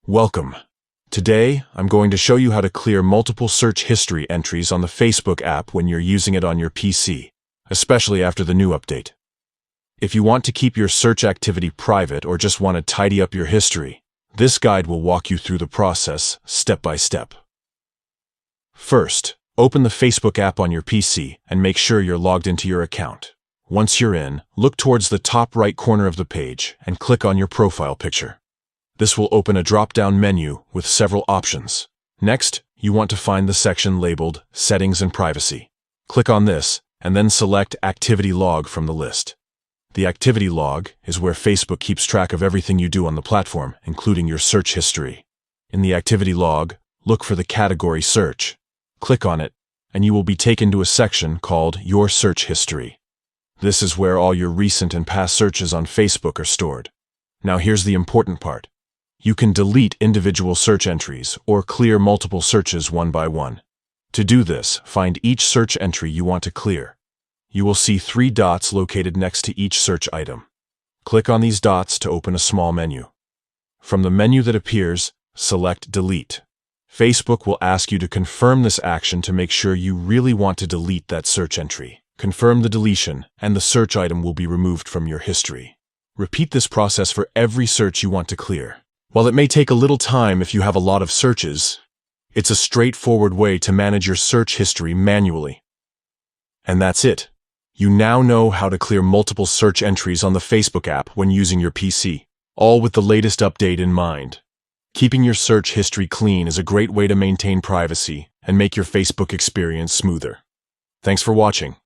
Welcome. Today, I'm going to show you how to clear multiple search history entries on the Facebook app when you're using it on your PC, especially after the new update. If you want to keep your search activity private or just want to tidy up your history, this guide will walk you through the process step by step. First, open the Facebook app on your PC and make sure you're logged into your account. Once you're in, look towards the top right corner of the page and click on your profile picture. This will open a drop-down menu with several options. Next, you want to find the section labeled Settings and Privacy. Click on this, and then select Activity Log from the list. The Activity Log is where Facebook keeps track of everything you do on the platform, including your search history. In the Activity Log, look for the category Search. Click on it, and you will be taken to a section called Your Search History. This is where all your recent and past searches on Facebook are stored. Now here's the important part. You can delete individual search entries or clear multiple searches one by one. To do this, find each search entry you want to clear. You will see 3 dots located next to each search item. Click on these dots to open a small menu. From the menu that appears, select Delete. Facebook will ask you to confirm this action to make sure you really want to delete that search entry. Confirm the deletion, and the search item will be removed from your history. Repeat this process for every search you want to clear. While it may take a little time if you have a lot of searches, it's a straightforward way to manage your search history manually. And that's it. You now know how to clear multiple search entries on the Facebook app when using your PC, all with the latest update in mind. Keeping your search history clean is a great way to maintain privacy and make your Facebook experience smoother. Thanks for watching.